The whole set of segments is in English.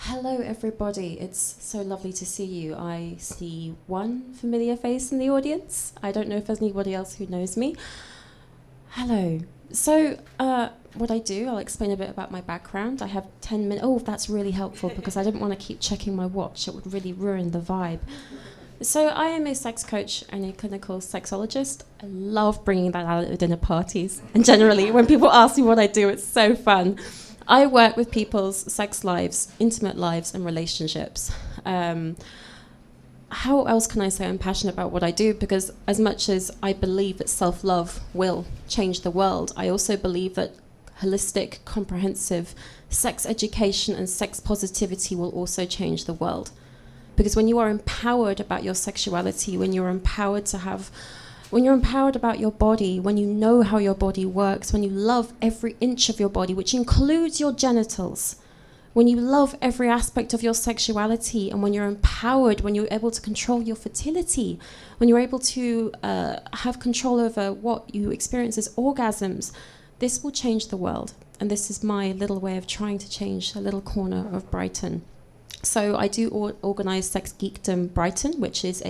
Hello, everybody. It's so lovely to see you. I see one familiar face in the audience. I don't know if there's anybody else who knows me. Hello. So, what I do, I'll explain a bit about my background. I have 10 minutes. Oh, that's really helpful because I didn't want to keep checking my watch. It would really ruin the vibe. So, I am a sex coach and a clinical sexologist. I love bringing that out at dinner parties. And generally, when people ask me what I do, it's so fun. I work with people's sex lives, intimate lives, and relationships. How else can I say I'm passionate about what I do? Because as much as I believe that self-love will change the world, I also believe that holistic, comprehensive sex education and sex positivity will also change the world. Because when you are empowered about your sexuality, when you're empowered about your body, when you know how your body works, when you love every inch of your body, which includes your genitals, when you love every aspect of your sexuality, and when you're empowered, when you're able to control your fertility, when you're able to have control over what you experience as orgasms, this will change the world. And this is my little way of trying to change a little corner of Brighton. So I do organise Sex Geekdom Brighton, which is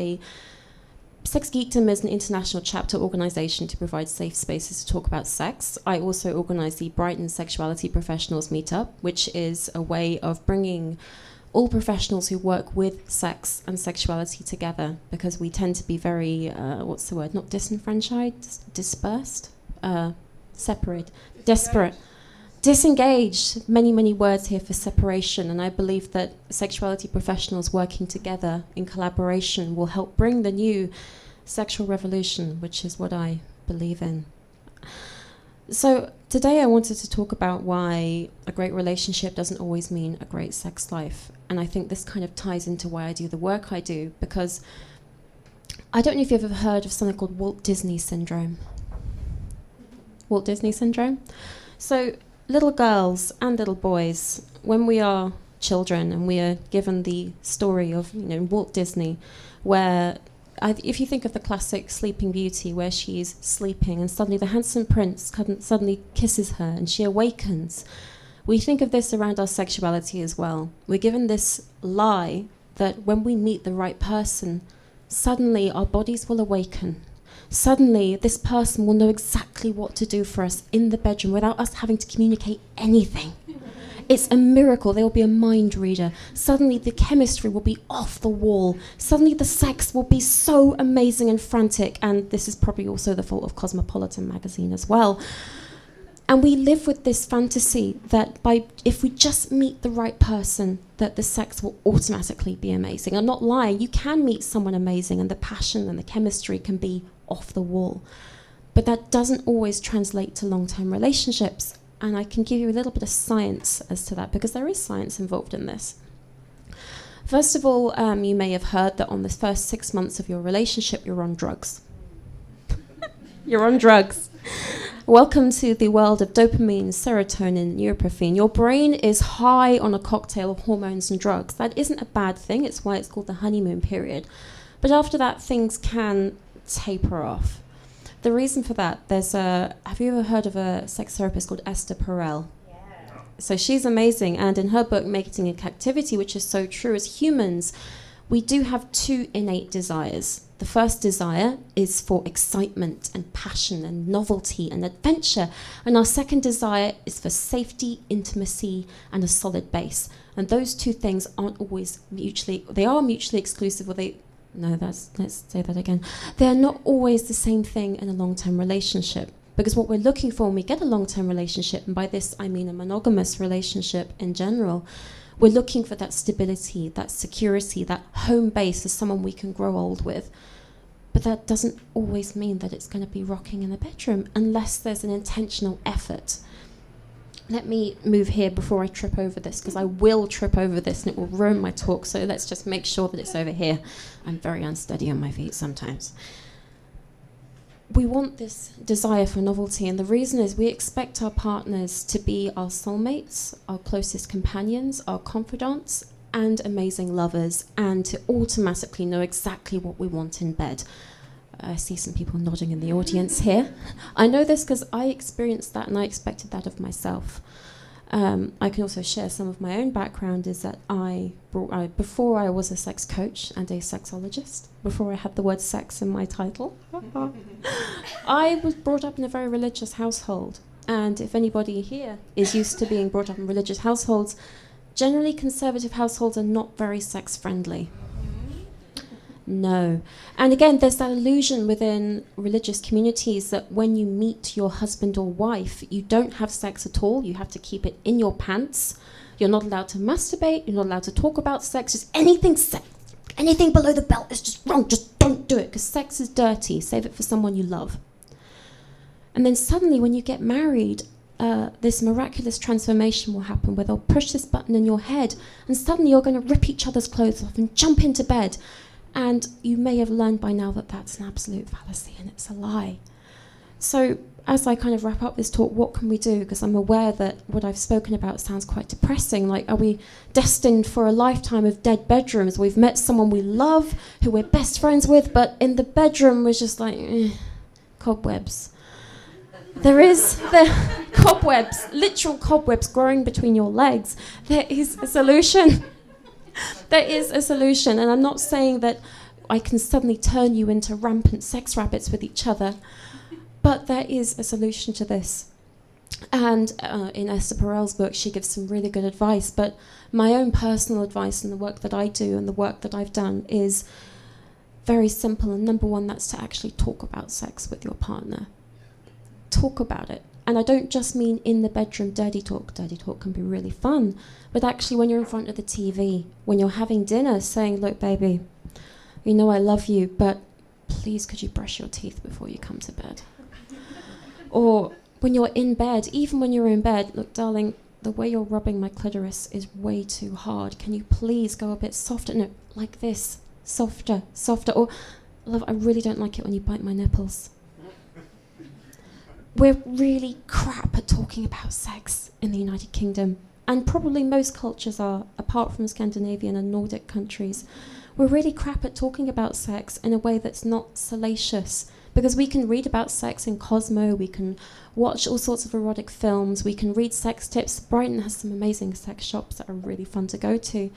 Sex Geekdom is an international chapter organisation to provide safe spaces to talk about sex. I also organise the Brighton Sexuality Professionals Meetup, which is a way of bringing all professionals who work with sex and sexuality together, because we tend to be very, not disenfranchised, dispersed, separate, desperate, disengaged. Many words here for separation, and I believe that sexuality professionals working together in collaboration will help bring the new sexual revolution, which is what I believe in. So today I wanted to talk about why a great relationship doesn't always mean a great sex life, and I think this kind of ties into why I do the work I do, because I don't know if you've ever heard of something called Walt Disney syndrome. Walt Disney syndrome? So little girls and little boys, when we are children and we are given the story of Walt Disney, where if you think of the classic Sleeping Beauty, where she's sleeping and suddenly the handsome prince suddenly kisses her and she awakens, we think of this around our sexuality as well. We're given this lie that when we meet the right person, suddenly our bodies will awaken. Suddenly, this person will know exactly what to do for us in the bedroom without us having to communicate anything. It's a miracle. There will be a mind reader. Suddenly, the chemistry will be off the wall. Suddenly, the sex will be so amazing and frantic. And this is probably also the fault of Cosmopolitan magazine as well. And we live with this fantasy that if we just meet the right person, that the sex will automatically be amazing. I'm not lying. You can meet someone amazing and the passion and the chemistry can be off the wall. But that doesn't always translate to long-term relationships. And I can give you a little bit of science as to that, because there is science involved in this. First of all, you may have heard that on the first 6 months of your relationship, you're on drugs. You're on drugs. Welcome to the world of dopamine, serotonin, neuroprophene. Your brain is high on a cocktail of hormones and drugs. That isn't a bad thing. It's why it's called the honeymoon period. But after that, things can taper off. The reason for that, have you ever heard of a sex therapist called Esther Perel? Yeah. So she's amazing, and in her book, Mating in Captivity, which is so true, as humans, we do have two innate desires. The first desire is for excitement and passion and novelty and adventure, and our second desire is for safety, intimacy, and a solid base. And those two things aren't always mutually exclusive, let's say that again. They're not always the same thing in a long-term relationship. Because what we're looking for when we get a long-term relationship, and by this I mean a monogamous relationship in general, we're looking for that stability, that security, that home base as someone we can grow old with. But that doesn't always mean that it's going to be rocking in the bedroom unless there's an intentional effort. Let me move here before I trip over this, because I will trip over this and it will ruin my talk, so let's just make sure that it's over here. I'm very unsteady on my feet sometimes. We want this desire for novelty, and the reason is we expect our partners to be our soulmates, our closest companions, our confidants, and amazing lovers, and to automatically know exactly what we want in bed. I see some people nodding in the audience here. I know this because I experienced that and I expected that of myself. I can also share some of my own background, is that before I was a sex coach and a sexologist, before I had the word sex in my title, I was brought up in a very religious household. And if anybody here is used to being brought up in religious households, generally conservative households are not very sex friendly. No. And again, there's that illusion within religious communities that when you meet your husband or wife, you don't have sex at all. You have to keep it in your pants. You're not allowed to masturbate. You're not allowed to talk about sex. Just anything below the belt is just wrong. Just don't do it, because sex is dirty. Save it for someone you love. And then suddenly when you get married, this miraculous transformation will happen where they'll push this button in your head and suddenly you're going to rip each other's clothes off and jump into bed. And you may have learned by now that that's an absolute fallacy and it's a lie. So as I kind of wrap up this talk, what can we do? Because I'm aware that what I've spoken about sounds quite depressing. Like, are we destined for a lifetime of dead bedrooms? We've met someone we love, who we're best friends with, but in the bedroom we're just like, cobwebs. There is the cobwebs, literal cobwebs growing between your legs. There is a solution. There is a solution, and I'm not saying that I can suddenly turn you into rampant sex rabbits with each other, but there is a solution to this. And in Esther Perel's book, she gives some really good advice, but my own personal advice and the work that I do and the work that I've done is very simple. And number one, that's to actually talk about sex with your partner. Talk about it. And I don't just mean in the bedroom dirty talk. Dirty talk can be really fun. But actually when you're in front of the TV, when you're having dinner, saying, look, baby, you know I love you, but please could you brush your teeth before you come to bed? Or when you're in bed, even when you're in bed, look, darling, the way you're rubbing my clitoris is way too hard. Can you please go a bit softer? No, like this. Softer, softer. Or, love, I really don't like it when you bite my nipples. We're really crap at talking about sex in the United Kingdom, and probably most cultures are, apart from Scandinavian and Nordic countries. We're really crap at talking about sex in a way that's not salacious, because we can read about sex in Cosmo, we can watch all sorts of erotic films, we can read sex tips. Brighton has some amazing sex shops that are really fun to go to.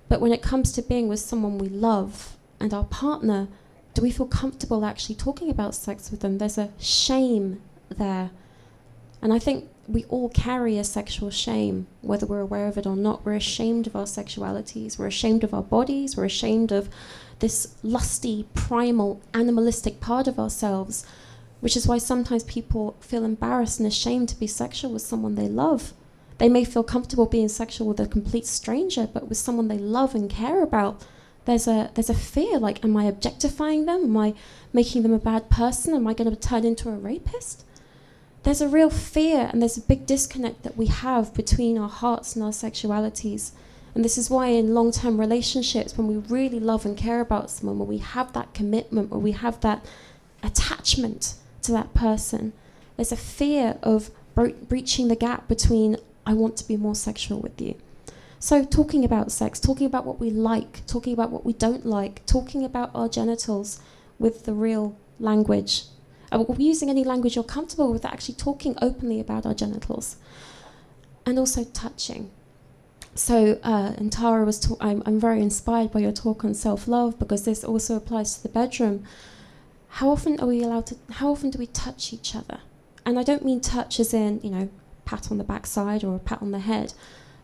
But when it comes to being with someone we love and our partner, do we feel comfortable actually talking about sex with them? There's a shame there. And I think we all carry a sexual shame, whether we're aware of it or not. We're ashamed of our sexualities, we're ashamed of our bodies, we're ashamed of this lusty, primal, animalistic part of ourselves, which is why sometimes people feel embarrassed and ashamed to be sexual with someone they love. They may feel comfortable being sexual with a complete stranger, but with someone they love and care about, there's a fear, like, am I objectifying them? Am I making them a bad person? Am I going to turn into a rapist? There's a real fear, and there's a big disconnect that we have between our hearts and our sexualities. And this is why in long-term relationships, when we really love and care about someone, when we have that commitment, when we have that attachment to that person, there's a fear of breaching the gap between, I want to be more sexual with you. So talking about sex, talking about what we like, talking about what we don't like, talking about our genitals with the real language. Using any language you're comfortable with, actually talking openly about our genitals. And also touching. So, and Tara was I'm very inspired by your talk on self-love, because this also applies to the bedroom. How often do we touch each other? And I don't mean touch as in, pat on the backside or a pat on the head.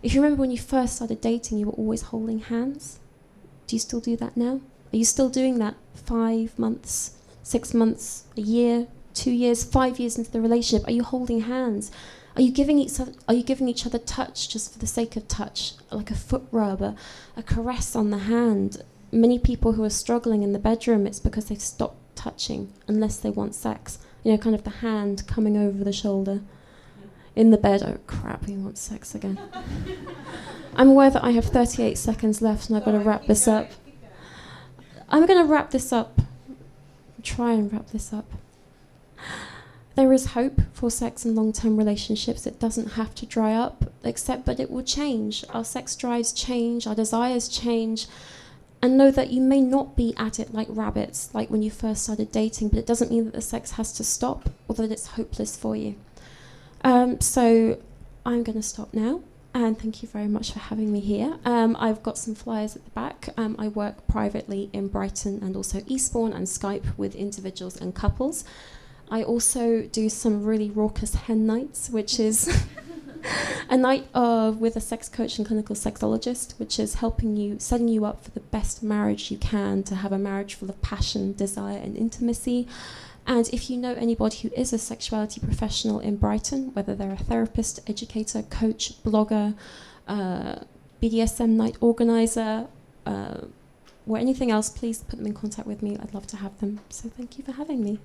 If you remember when you first started dating, you were always holding hands. Do you still do that now? Are you still doing that 5 months, 6 months, a year, 2 years, 5 years into the relationship? Are you holding hands? Are you giving each other touch just for the sake of touch, like a foot rub, a caress on the hand? Many people who are struggling in the bedroom, it's because they've stopped touching unless they want sex. Kind of the hand coming over the shoulder. In the bed, oh crap, he wants sex again. I'm aware that I have 38 seconds left and I've got to wrap this up. I'm going to wrap this up. Try and wrap this up. There is hope for sex and long-term relationships. It doesn't have to dry up, but it will change. Our sex drives change, our desires change, and know that you may not be at it like rabbits, like when you first started dating, but it doesn't mean that the sex has to stop or that it's hopeless for you. So I'm going to stop now. And thank you very much for having me here. I've got some flyers at the back. I work privately in Brighton and also Eastbourne and Skype with individuals and couples. I also do some really raucous hen nights, which is a night with a sex coach and clinical sexologist, which is helping you, setting you up for the best marriage you can, to have a marriage full of passion, desire and intimacy. And if you know anybody who is a sexuality professional in Brighton, whether they're a therapist, educator, coach, blogger, BDSM night organizer, or anything else, please put them in contact with me. I'd love to have them. So thank you for having me.